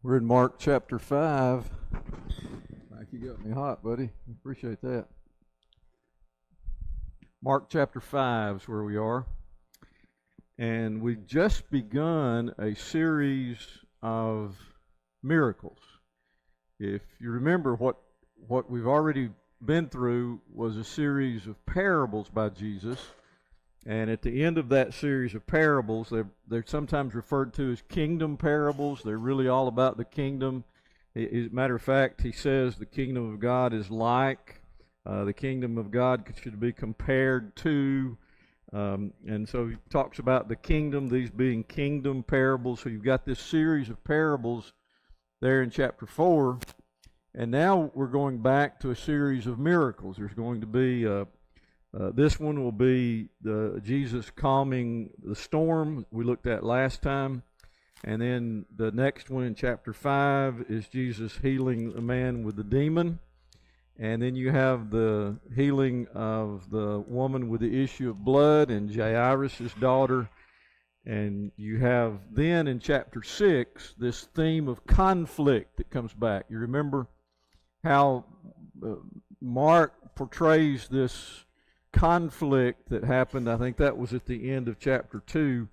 We're in Mark chapter 5. Mike, you got me hot, buddy. Appreciate that. Mark chapter 5 is where we are. And we've just begun a series of miracles. If you remember, what we've already been through was a series of parables by Jesus. And at the end of that series of parables, they're sometimes referred to as kingdom parables. They're really all about the kingdom. As a matter of fact, he says the kingdom of God is like. The kingdom of God should be compared to. And so he talks about the kingdom, these being kingdom parables. So you've got this series of parables there in chapter 4. And now we're going back to a series of miracles. There's going to be this one will be Jesus calming the storm we looked at last time. And then the next one in chapter 5 is Jesus healing the man with the demon. And then you have the healing of the woman with the issue of blood and Jairus' daughter. And you have then in chapter 6 this theme of conflict that comes back. You remember how Mark portrays this conflict that happened. I think that was at the end of chapter 2,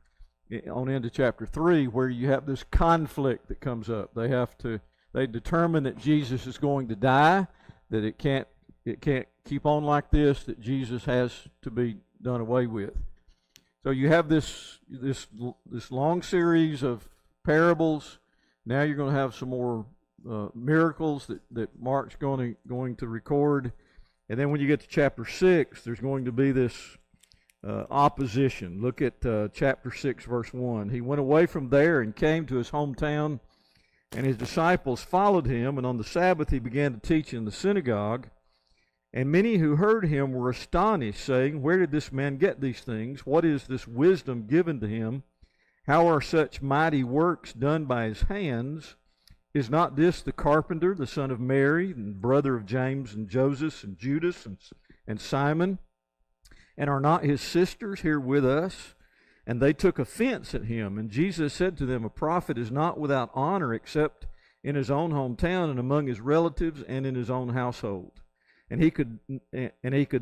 on into chapter 3, where you have this conflict that comes up. They determine that Jesus is going to die, that it can't keep on like this, that Jesus has to be done away with. So you have this long series of parables. Now you're going to have some more miracles that Mark's going to record. And then when you get to chapter 6, there's going to be this opposition. Look at chapter 6, verse 1. He went away from there and came to his hometown, and his disciples followed him, and on the Sabbath he began to teach in the synagogue. And many who heard him were astonished, saying, "Where did this man get these things? What is this wisdom given to him? How are such mighty works done by his hands? Is not this the carpenter, the son of Mary, and brother of James and Joseph and Judas and Simon? And are not his sisters here with us?" And they took offense at him. And Jesus said to them, "A prophet is not without honor except in his own hometown and among his relatives and in his own household." And he could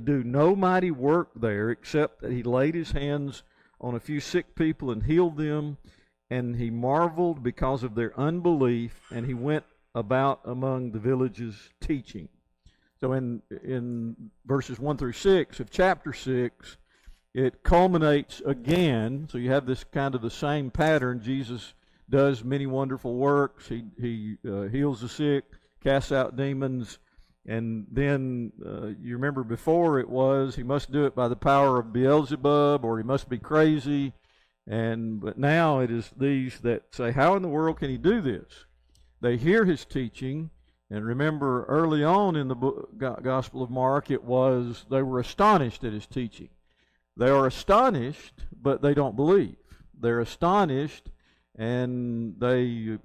do no mighty work there except that he laid his hands on a few sick people and healed them. And he marveled because of their unbelief, and he went about among the villages teaching. So in verses 1 through 6 of chapter 6, it culminates again. So you have this kind of the same pattern. Jesus does many wonderful works. He heals the sick, casts out demons. And then you remember before it was he must do it by the power of Beelzebub, or he must be crazy. But now it is these that say, how in the world can he do this? They hear his teaching, and remember early on in the Gospel of Mark, it was they were astonished at his teaching. They are astonished, but they don't believe. They're astonished, and they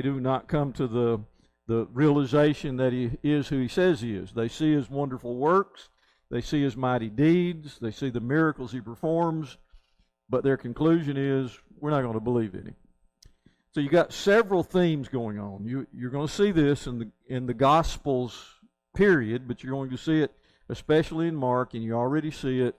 do not come to the realization that he is who he says he is. They see his wonderful works, they see his mighty deeds, they see the miracles he performs, but their conclusion is, we're not going to believe in him. So you got several themes going on. You're going to see this in the Gospels, period, but you're going to see it especially in Mark, and you already see it.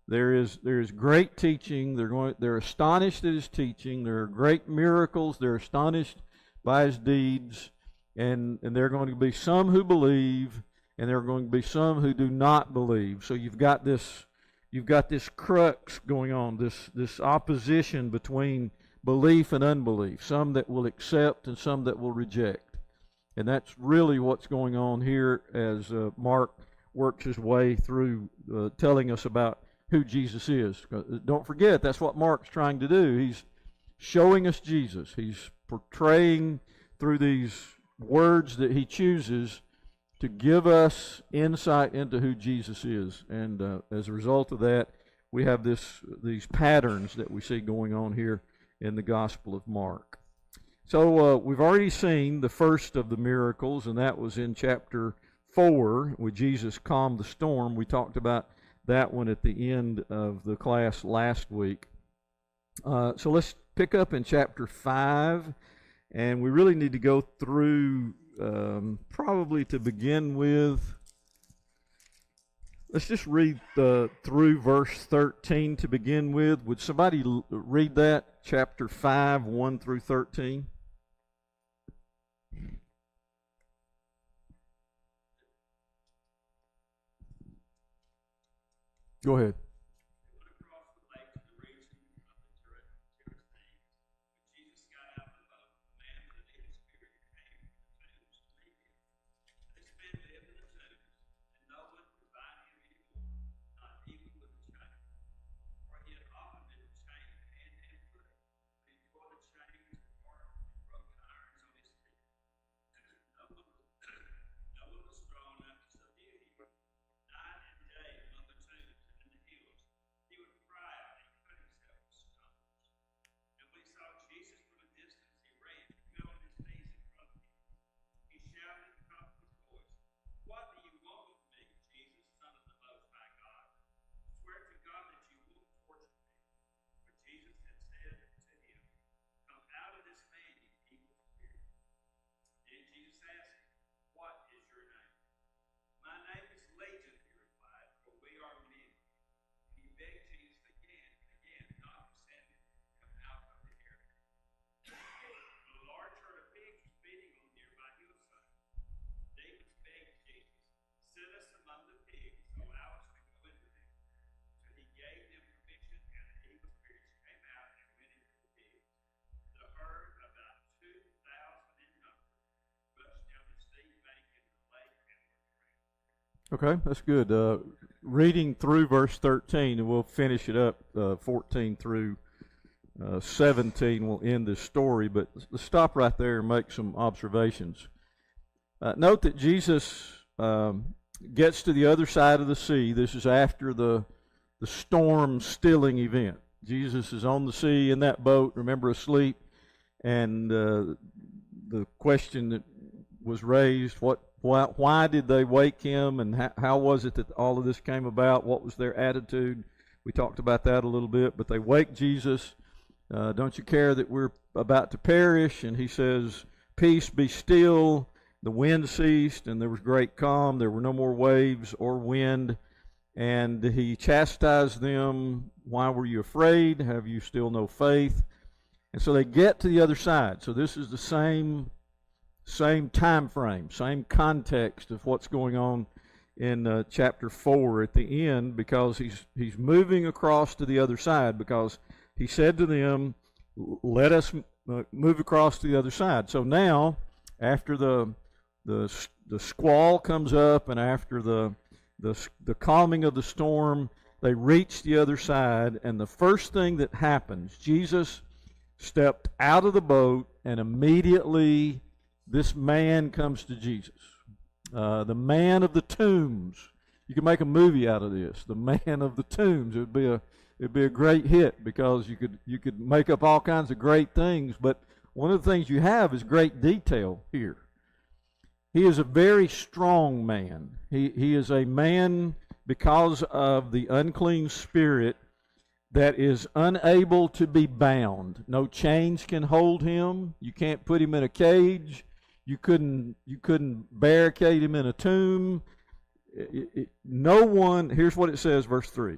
There is great teaching. They're astonished at his teaching. There are great miracles. They're astonished by his deeds, and there are going to be some who believe, and there are going to be some who do not believe. So you've got this crux going on, this opposition between belief and unbelief, some that will accept and some that will reject. And that's really what's going on here as Mark works his way through telling us about who Jesus is. Don't forget, that's what Mark's trying to do. He's showing us Jesus. He's portraying through these words that he chooses to give us insight into who Jesus is. And as a result of that, we have these patterns that we see going on here in the Gospel of Mark. So we've already seen the first of the miracles, and that was in chapter 4, where Jesus calmed the storm. We talked about that one at the end of the class last week. So let's pick up in chapter 5. And we really need to go through, probably to begin with, let's just read through verse 13 to begin with. Would somebody read that? Chapter 5, 1 through 13. Go ahead. Okay, that's good. Reading through verse 13, and we'll finish it up, 14 through 17. We'll end this story, but let's stop right there and make some observations. Note that Jesus gets to the other side of the sea. This is after the storm stilling event. Jesus is on the sea in that boat, remember, asleep, and the question that was raised, why did they wake him, and how was it that all of this came about? What was their attitude? We talked about that a little bit, but they wake Jesus. Don't you care that we're about to perish? And he says, peace, be still. The wind ceased, and there was great calm. There were no more waves or wind. And he chastised them. Why were you afraid? Have you still no faith? And so they get to the other side. So this is the same time frame, same context of what's going on in chapter 4 at the end, because he's moving across to the other side, because he said to them, let us move across to the other side. So now, after the squall comes up, and after the calming of the storm, they reach the other side, and the first thing that happens, Jesus stepped out of the boat, and immediately this man comes to Jesus. The man of the tombs. You can make a movie out of this. The man of the tombs. It'd be a great hit, because you could make up all kinds of great things, but one of the things you have is great detail here. He is a very strong man. He is a man, because of the unclean spirit, that is unable to be bound. No chains can hold him. You can't put him in a cage. You couldn't barricade him in a tomb. No one, here's what it says, verse 3.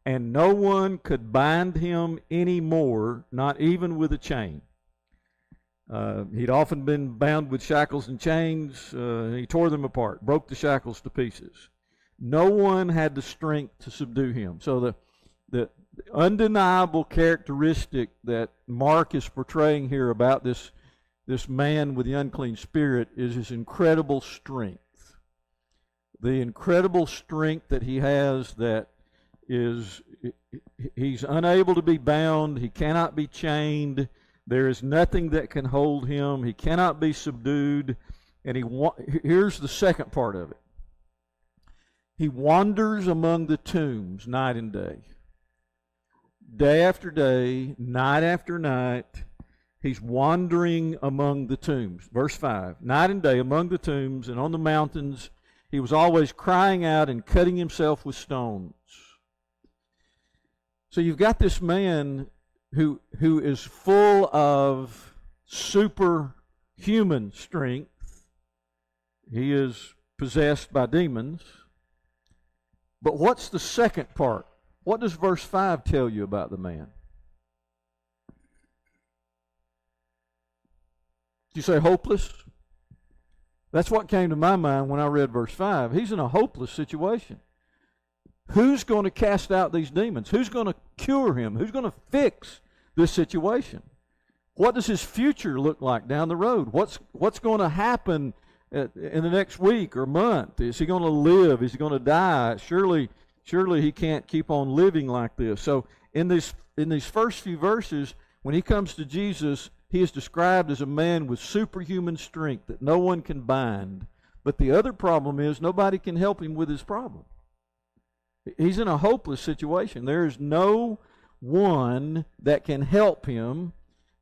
And no one could bind him anymore, not even with a chain. He'd often been bound with shackles and chains. He tore them apart, broke the shackles to pieces. No one had the strength to subdue him. So the undeniable characteristic that Mark is portraying here about this man with the unclean spirit is his incredible strength. The incredible strength that he has, that is, he's unable to be bound. He cannot be chained. There is nothing that can hold him. He cannot be subdued. And here's the second part of it. He wanders among the tombs night and day. Day after day, night after night, he's wandering among the tombs. Verse 5, night and day among the tombs and on the mountains, he was always crying out and cutting himself with stones. So you've got this man who is full of superhuman strength. He is possessed by demons. But what's the second part? What does verse 5 tell you about the man? Did you say hopeless? That's what came to my mind when I read verse 5. He's in a hopeless situation. Who's going to cast out these demons? Who's going to cure him? Who's going to fix this situation? What does his future look like down the road? What's going to happen in the next week or month? Is he going to live? Is he going to die? Surely he can't keep on living like this. So in these first few verses, when he comes to Jesus, he is described as a man with superhuman strength that no one can bind. But the other problem is nobody can help him with his problem. He's in a hopeless situation. There is no one that can help him.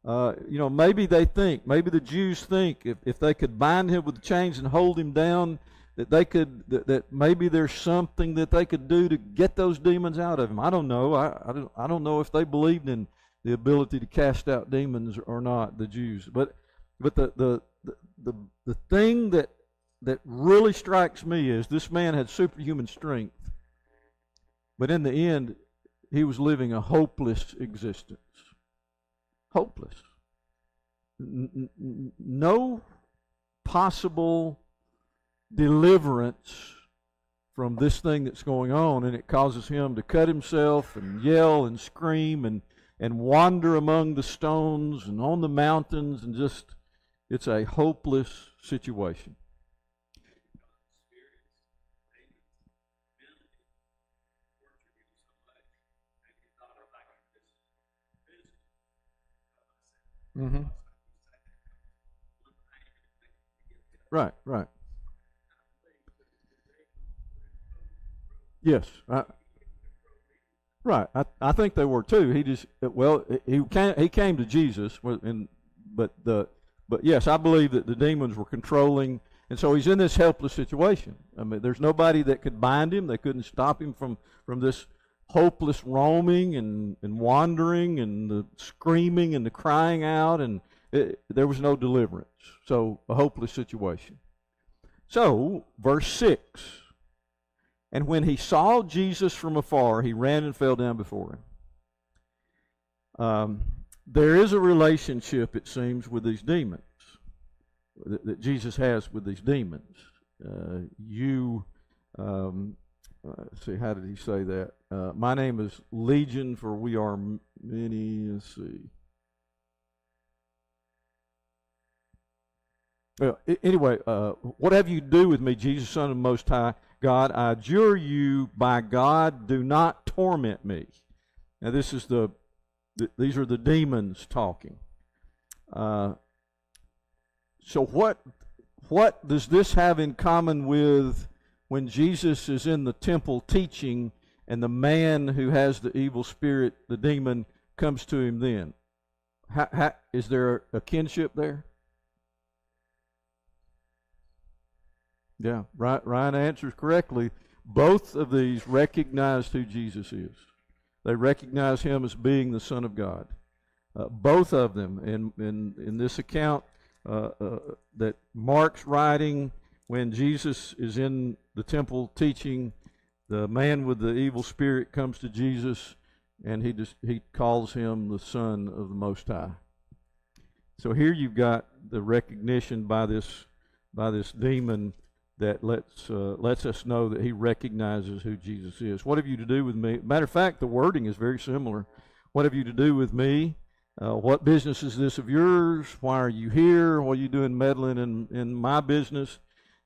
Maybe the Jews think if they could bind him with chains and hold him down, that maybe there's something that they could do to get those demons out of him. I don't know. I don't know if they believed in the ability to cast out demons or not, the Jews. But the thing that really strikes me is this man had superhuman strength, but in the end, he was living a hopeless existence. Hopeless. No possible deliverance from this thing that's going on, and it causes him to cut himself and yell and scream and wander among the stones and on the mountains, and just, it's a hopeless situation. Mm-hmm. Right. Yes. Right. I think they were too. He came to Jesus, but yes, I believe that the demons were controlling, and so he's in this helpless situation. I mean, there's nobody that could bind him. They couldn't stop him from this hopeless roaming and wandering and the screaming and the crying out, and there was no deliverance. So a hopeless situation. So verse 6, and when he saw Jesus from afar, he ran and fell down before him. There is a relationship, it seems, with these demons that Jesus has with these demons. Let's see, how did he say that? My name is Legion, for we are many. Let's see. Well, anyway, what have you to do with me, Jesus, Son of the Most High God? I adjure you by God, do not torment me. Now, these are the demons talking. So what does this have in common with when Jesus is in the temple teaching and the man who has the evil spirit, the demon, comes to him then? Is there a kinship there? Yeah, Ryan answers correctly. Both of these recognized who Jesus is. They recognize him as being the Son of God. Both of them, in this account that Mark's writing, when Jesus is in the temple teaching, the man with the evil spirit comes to Jesus, and he calls him the Son of the Most High. So here you've got the recognition by this demon that lets us know that he recognizes who Jesus is. What have you to do with me? Matter of fact, the wording is very similar. What have you to do with me? What business is this of yours? Why are you here? What are you doing meddling in my business?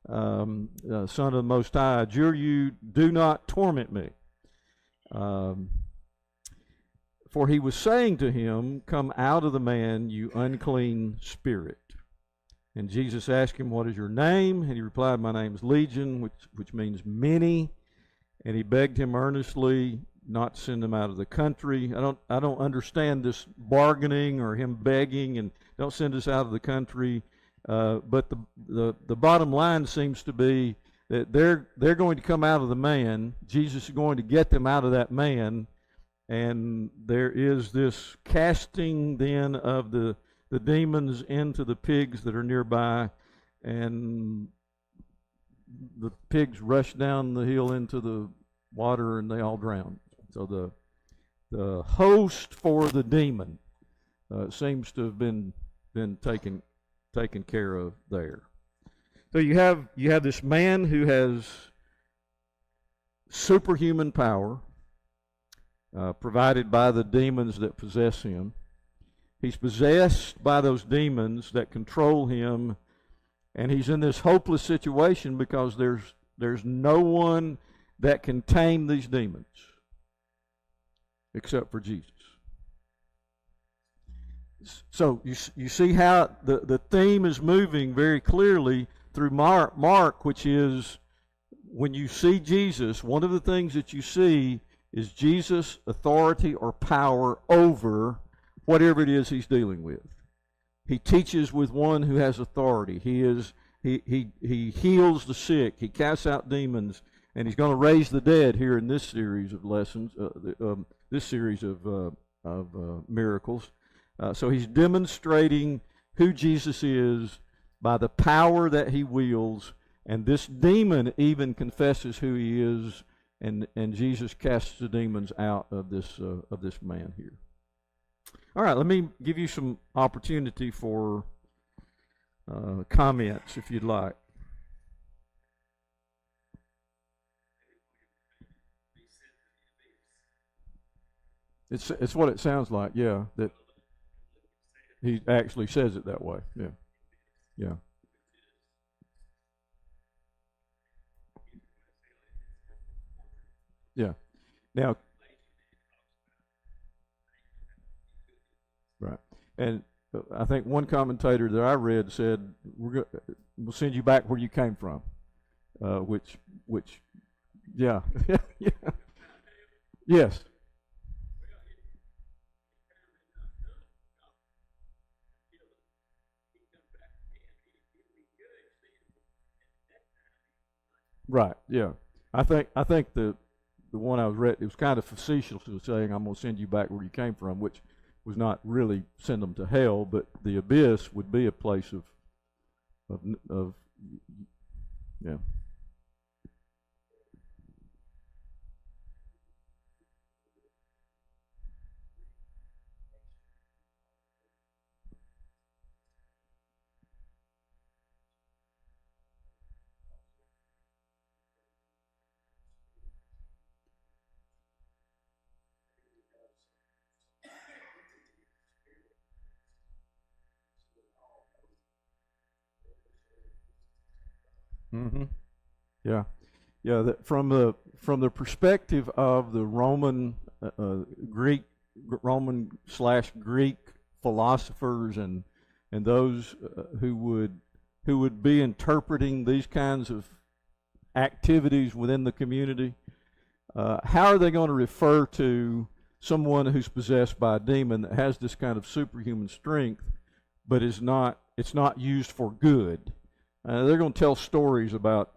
Son of the Most High, I adjure you, do not torment me. For he was saying to him, come out of the man, you unclean spirit. And Jesus asked him, what is your name? And he replied, my name is Legion, which means many. And he begged him earnestly not to send him out of the country. I don't understand this bargaining or him begging and don't send us out of the country. But the bottom line seems to be that they're going to come out of the man. Jesus is going to get them out of that man. And there is this casting then of the the demons into the pigs that are nearby, and the pigs rush down the hill into the water and they all drown. So the host for the demon seems to have been taken care of there. So you have this man who has superhuman power provided by the demons that possess him. He's possessed by those demons that control him, and he's in this hopeless situation because there's no one that can tame these demons except for Jesus. So you see how the theme is moving very clearly through Mark, which is when you see Jesus, one of the things that you see is Jesus' authority or power over whatever it is he's dealing with. He teaches with one who has authority. He heals the sick. He casts out demons, and he's going to raise the dead here in this series of lessons, this series of miracles. So he's demonstrating who Jesus is by the power that he wields, and this demon even confesses who he is, and Jesus casts the demons out of this man here. All right, let me give you some opportunity for comments if you'd like. It's what it sounds like, yeah, that he actually says it that way. Yeah. Yeah. Yeah. Now, right. And I think one commentator that I read said, we'll send you back where you came from, which, yeah. Yeah. Yes. Right. Yeah. I think the one I was read, it was kind of facetiously saying, I'm going to send you back where you came from, which was not really send them to hell, but the abyss would be a place of yeah. Mm-hmm. Yeah. Yeah. That from the perspective of the Greek Roman slash Greek philosophers and those who would be interpreting these kinds of activities within the community, how are they going to refer to someone who's possessed by a demon that has this kind of superhuman strength, but it's not used for good? They're going to tell stories about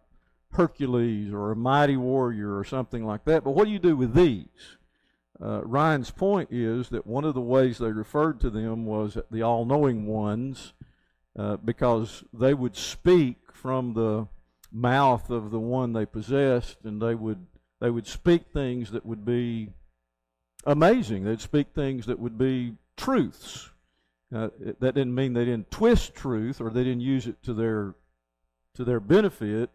Hercules or a mighty warrior or something like that. But what do you do with these? Ryan's point is that one of the ways they referred to them was the all-knowing ones, because they would speak from the mouth of the one they possessed, and they would speak things that would be amazing. They'd speak things that would be truths. That didn't mean they didn't twist truth or they didn't use it to their benefit,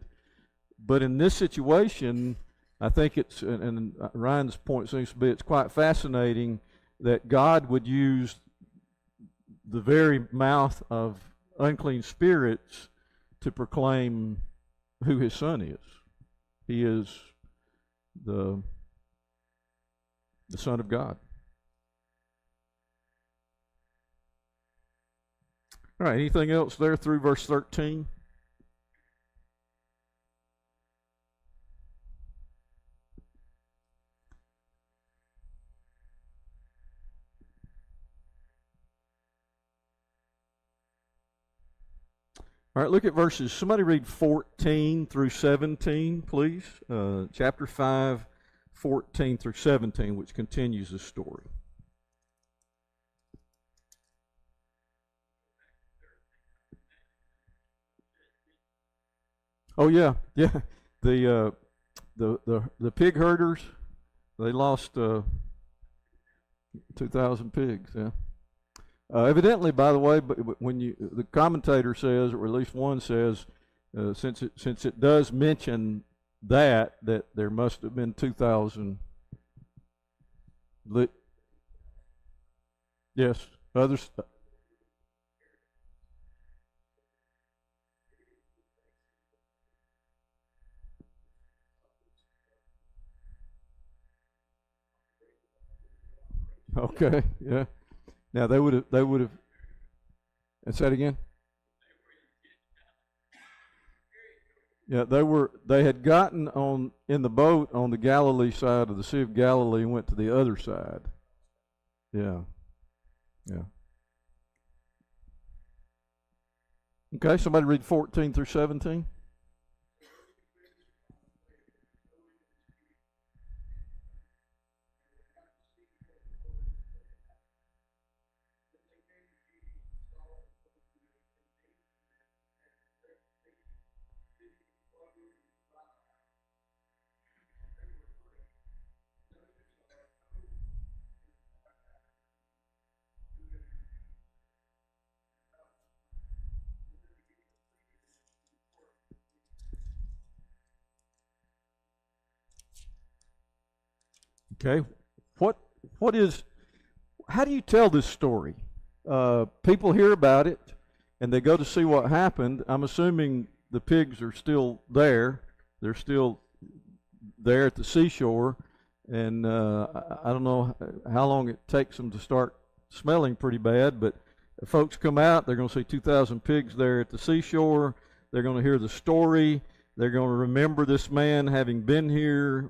but in this situation, I think and Ryan's point seems to be, it's quite fascinating that God would use the very mouth of unclean spirits to proclaim who his son is. He is the Son of God. All right, anything else there through verse 13? All right, look at verses. Somebody read 14 through 17, please. Chapter 5, 14 through 17, which continues the story. Oh yeah, yeah. The the pig herders, they lost 2,000 pigs. Yeah. Evidently, by the way, but when the commentator says, or at least one says, since it does mention that there must have been 2,000. Yes, others. Okay, yeah. Now they would have. And say it again. Yeah, they had gotten on in the boat on the Galilee side of the Sea of Galilee and went to the other side. Yeah, yeah. Okay, somebody read 14 through 17. Okay, what what is? How do you tell this story? People hear about it, and they go to see what happened. I'm assuming the pigs are still there. They're still there at the seashore, and I don't know how long it takes them to start smelling pretty bad, but folks come out, they're going to see 2,000 pigs there at the seashore. They're going to hear the story. They're going to remember this man having been here.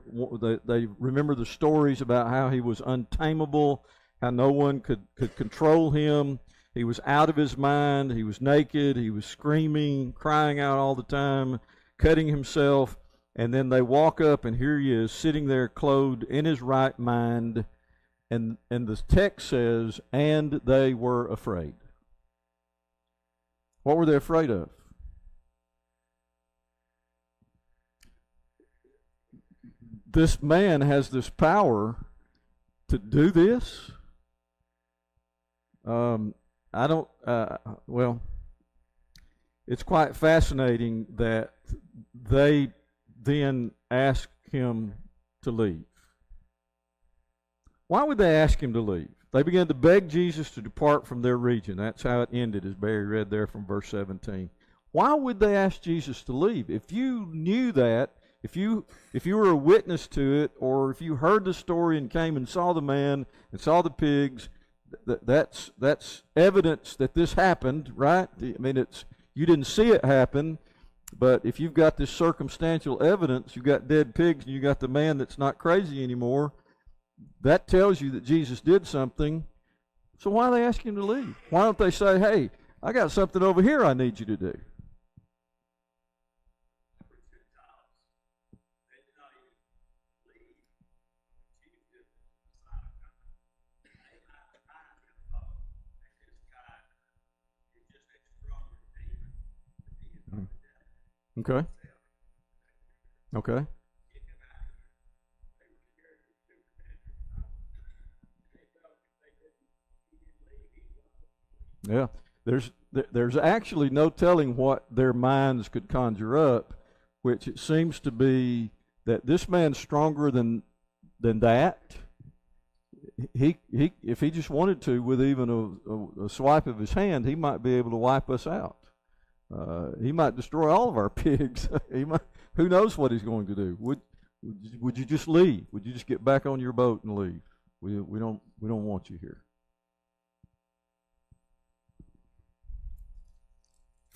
They remember the stories about how he was untamable, how no one could control him. He was out of his mind. He was naked. He was screaming, crying out all the time, cutting himself. And then they walk up, and here he is sitting there clothed in his right mind. And the text says, and they were afraid. What were they afraid of? This man has this power to do this. I don't, well, it's quite fascinating that they then ask him to leave. Why would they ask him to leave? They began to beg Jesus to depart from their region. That's how it ended, as Barry read there from verse 17. Why would they ask Jesus to leave? If you knew that, if you were a witness to it, or if you heard the story and came and saw the man and saw the pigs, that's evidence that this happened, right? I mean, you didn't see it happen, but if you've got this circumstantial evidence, you've got dead pigs and you got the man that's not crazy anymore, that tells you that Jesus did something. So why are they asking him to leave? Why don't they say, hey, I got something over here I need you to do? Okay. Okay. Yeah. There's actually no telling what their minds could conjure up, which it seems to be that this man's stronger than that. He if he just wanted to, with even a swipe of his hand, he might be able to wipe us out. He might destroy all of our pigs. He might, who knows what he's going to do? Would you just leave? Would you just get back on your boat and leave? We don't want you here.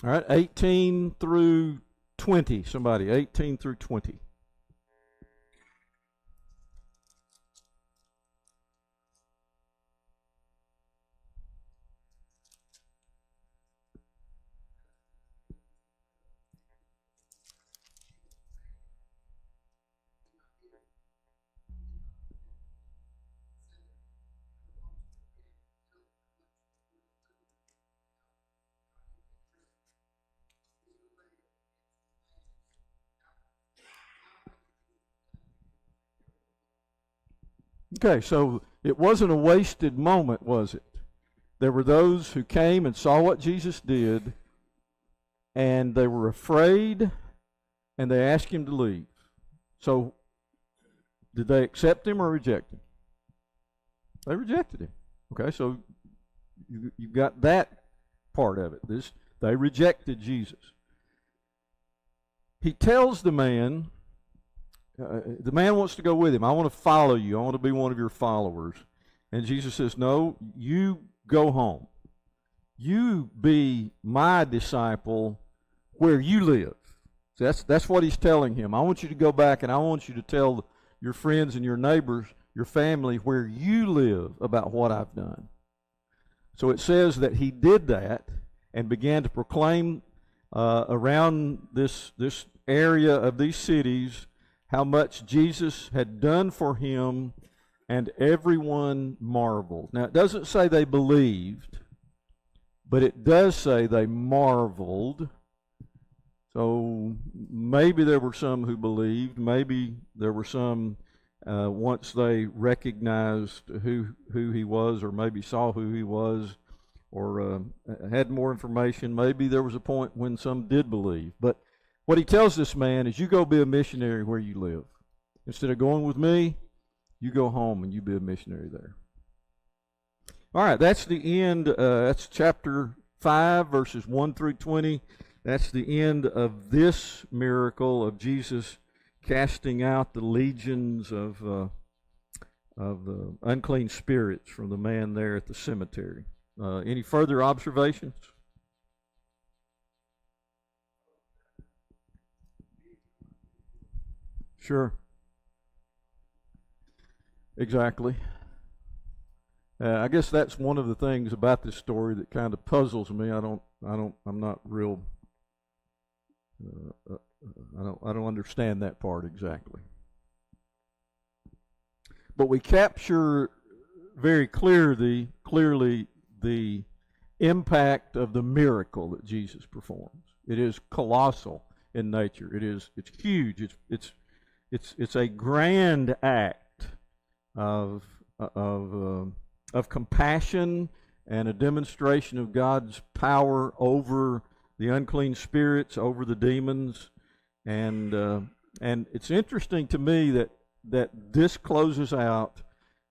All right, 18 through 20. Somebody, 18 through 20. Okay, so it wasn't a wasted moment, was it? There were those who came and saw what Jesus did, and they were afraid, and they asked him to leave. So, did they accept him or reject him? They rejected him. Okay, so you got that part of it. They rejected Jesus. He tells the man wants to go with him. I want to follow you. I want to be one of your followers. And Jesus says, no, you go home. You be my disciple where you live. So that's what he's telling him. I want you to go back and I want you to tell your friends and your neighbors, your family, where you live about what I've done. So it says that he did that and began to proclaim around this area of these cities how much Jesus had done for him, and everyone marveled. Now, it doesn't say they believed, but it does say they marveled. So maybe there were some who believed. Maybe there were some once they recognized who he was, or maybe saw who he was, or had more information. Maybe there was a point when some did believe. But what he tells this man is, you go be a missionary where you live. Instead of going with me, you go home and you be a missionary there. All right, that's the end. That's chapter 5, verses 1 through 20. That's the end of this miracle of Jesus casting out the legions of unclean spirits from the man there at the cemetery. Any further observations? Sure. Exactly. I guess that's one of the things about this story that kind of puzzles me. I'm not real. I don't understand that part exactly. But we capture very clearly the impact of the miracle that Jesus performs. It is colossal in nature. It's huge. It's a grand act of compassion and a demonstration of God's power over the unclean spirits, over the demons, and it's interesting to me that this closes out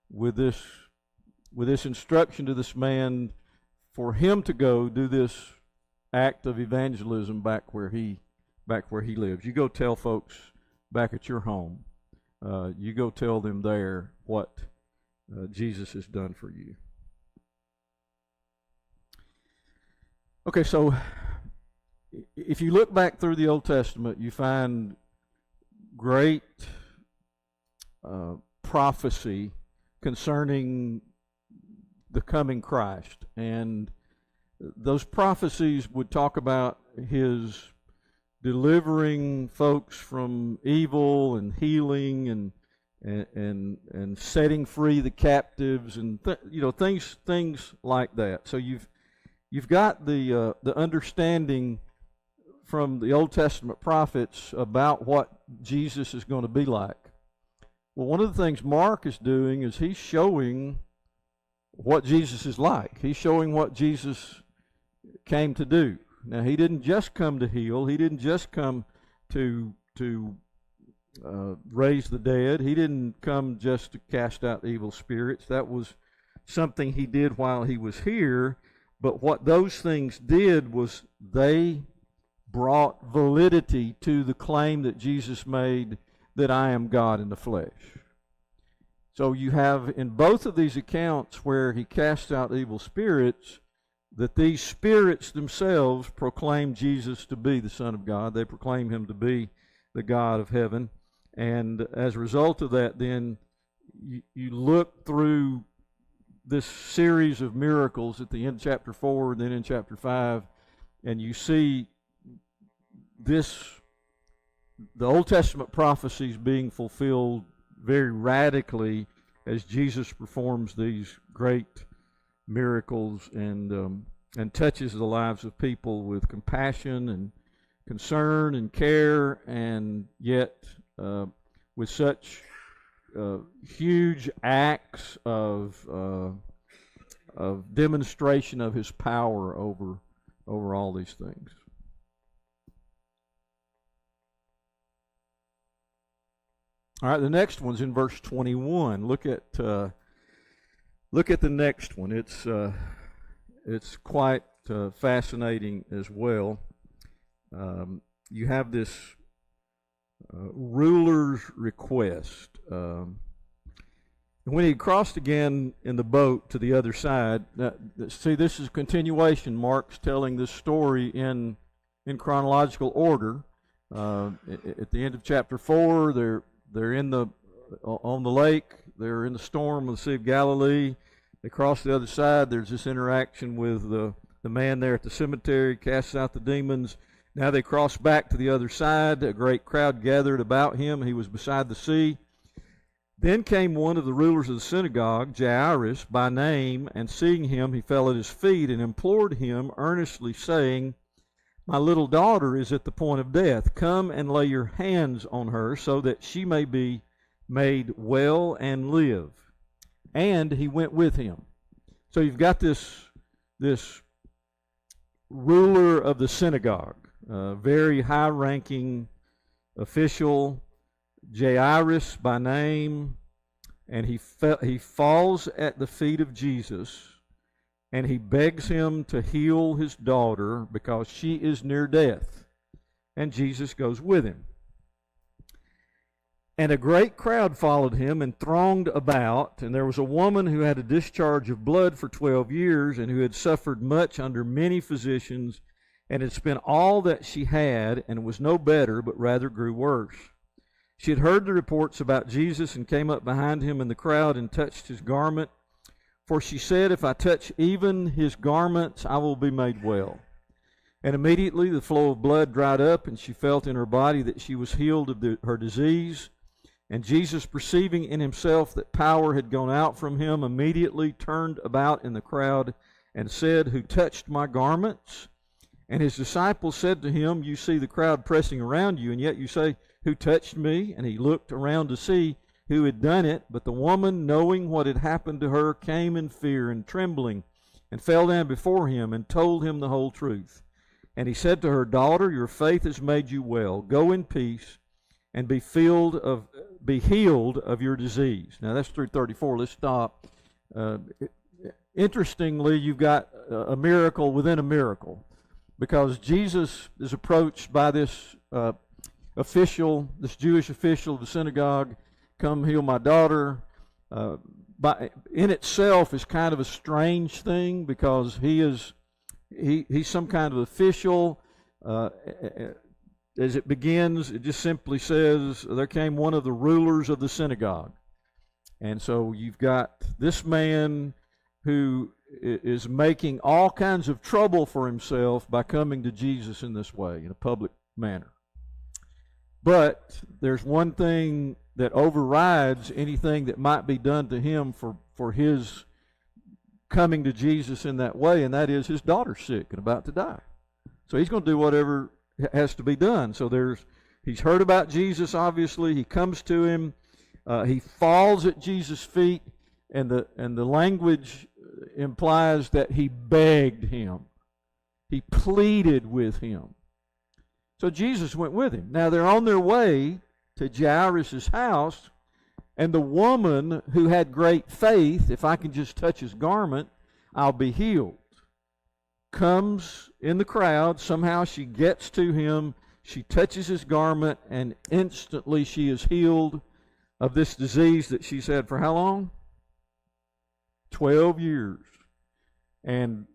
with this instruction to this man for him to go do this act of evangelism back where he lives. You go tell folks back at your home. You go tell them there what Jesus has done for you. Okay, so if you look back through the Old Testament, you find great prophecy concerning the coming Christ. And those prophecies would talk about his delivering folks from evil and healing and setting free the captives and things like that. So you've got the understanding from the Old Testament prophets about what Jesus is going to be like. Well, one of the things Mark is doing is he's showing what Jesus is like. He's showing what Jesus came to do. Now, he didn't just come to heal. He didn't just come to raise the dead. He didn't come just to cast out evil spirits. That was something he did while he was here. But what those things did was they brought validity to the claim that Jesus made that I am God in the flesh. So you have in both of these accounts where he casts out evil spirits, that these spirits themselves proclaim Jesus to be the Son of God. They proclaim him to be the God of heaven. And as a result of that, then you look through this series of miracles at the end of chapter 4 and then in chapter 5, and you see the Old Testament prophecies being fulfilled very radically as Jesus performs these great miracles and touches the lives of people with compassion and concern and care, and yet with such huge acts of demonstration of his power over all these things. All right, the next one's in verse 21. Look at the next one. It's quite fascinating as well. You have this ruler's request. When he crossed again in the boat to the other side, see, this is a continuation. Mark's telling this story in chronological order. At the end of chapter 4, they're on the lake. They're in the storm of the Sea of Galilee. They cross the other side. There's this interaction with the man there at the cemetery, casts out the demons. Now they cross back to the other side. A great crowd gathered about him. He was beside the sea. Then came one of the rulers of the synagogue, Jairus by name, and seeing him, he fell at his feet and implored him earnestly, saying, "My little daughter is at the point of death. Come and lay your hands on her, so that she may be made well and live." And he went with him. So you've got this ruler of the synagogue, very high-ranking official, Jairus by name, and he falls at the feet of Jesus, and he begs him to heal his daughter because she is near death. And Jesus goes with him. And a great crowd followed him and thronged about, and there was a woman who had a discharge of blood for 12 years and who had suffered much under many physicians and had spent all that she had and was no better, but rather grew worse. She had heard the reports about Jesus and came up behind him in the crowd and touched his garment. For she said, "If I touch even his garments, I will be made well." And immediately the flow of blood dried up, and she felt in her body that she was healed of her disease. And Jesus, perceiving in himself that power had gone out from him, immediately turned about in the crowd and said, "Who touched my garments?" And his disciples said to him, "You see the crowd pressing around you, and yet you say, 'Who touched me?'" And he looked around to see who had done it. But the woman, knowing what had happened to her, came in fear and trembling and fell down before him and told him the whole truth. And he said to her, "Daughter, your faith has made you well. Go in peace and be healed of your disease." Now that's through 34. Let's stop. Interestingly, you've got a miracle within a miracle, because Jesus is approached by this official, this Jewish official of the synagogue. "Come heal my daughter." In itself is kind of a strange thing, because he's some kind of official. As it begins, it just simply says, "There came one of the rulers of the synagogue." And so you've got this man who is making all kinds of trouble for himself by coming to Jesus in this way, in a public manner. But there's one thing that overrides anything that might be done to him for his coming to Jesus in that way, and that is his daughter's sick and about to die. So he's going to do whatever has to be done. So he's heard about Jesus, obviously. He comes to him. He falls at Jesus' feet, and the language implies that he begged him. He pleaded with him. So Jesus went with him. Now they're on their way to Jairus' house, and the woman who had great faith, "If I can just touch his garment, I'll be healed," comes in the crowd. Somehow she gets to him, she touches his garment, and instantly she is healed of this disease that she's had for how long? 12 years. And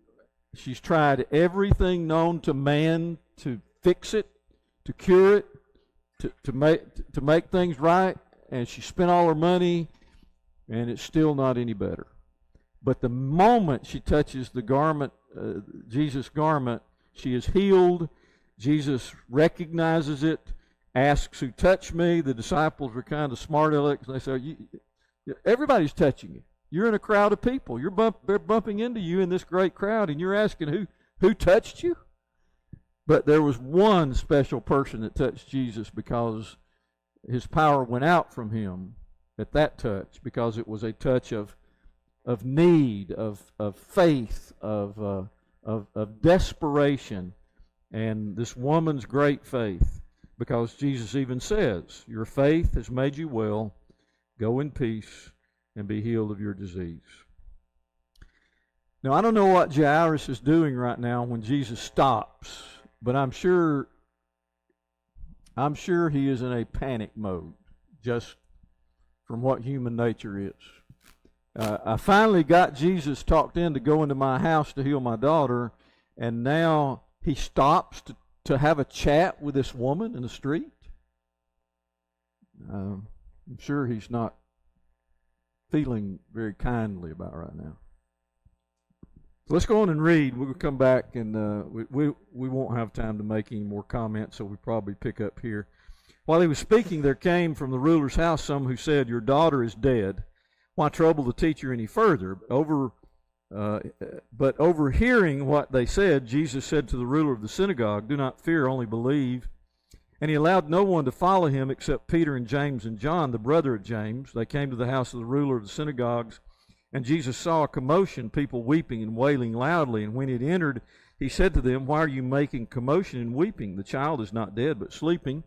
she's tried everything known to man to fix it, to cure it, to make things right, and she spent all her money, and it's still not any better. But the moment she touches the garment, Jesus' garment, she is healed. Jesus recognizes it, asks, "Who touched me?" The disciples were kind of smart alecks. They say, "Everybody's touching you. You're in a crowd of people. They're bumping into you in this great crowd, and you're asking, who touched you?" But there was one special person that touched Jesus, because his power went out from him, at that touch, because it was a touch of need, of faith, of desperation, and this woman's great faith, because Jesus even says, your faith has made you well. Go in peace and be healed of your disease. Now, I don't know what Jairus is doing right now when Jesus stops, but I'm sure he is in a panic mode, just from what human nature is. I finally got Jesus talked in to go into my house to heal my daughter, and now he stops to have a chat with this woman in the street. I'm sure he's not feeling very kindly about right now. So let's go on and read. We'll come back, and we won't have time to make any more comments, so we'll probably pick up here. While he was speaking, there came from the ruler's house some who said, your daughter is dead. Why trouble the teacher any further? But overhearing what they said, Jesus said to the ruler of the synagogue, do not fear, only believe. And he allowed no one to follow him except Peter and James and John, the brother of James. They came to the house of the ruler of the synagogues, and Jesus saw a commotion, people weeping and wailing loudly. And when he had entered, he said to them, why are you making commotion and weeping? The child is not dead, but sleeping.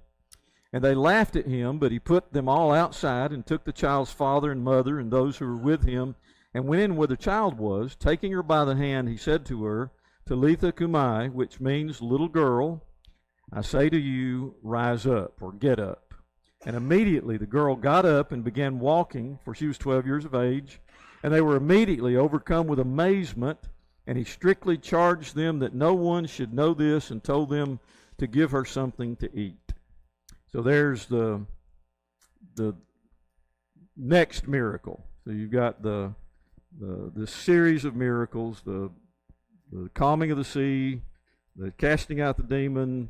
And they laughed at him, but he put them all outside and took the child's father and mother and those who were with him and went in where the child was. Taking her by the hand, he said to her, Talitha cumi, which means little girl, I say to you, rise up, or get up. And immediately the girl got up and began walking, for she was 12 years of age. And they were immediately overcome with amazement, and he strictly charged them that no one should know this, and told them to give her something to eat. So there's the next miracle. So you've got the series of miracles, the calming of the sea, the casting out the demon,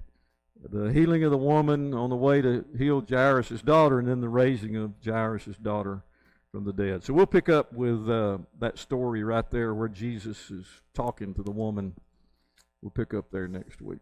the healing of the woman on the way to heal Jairus' daughter, and then the raising of Jairus' daughter from the dead. So we'll pick up with that story right there where Jesus is talking to the woman. We'll pick up there next week.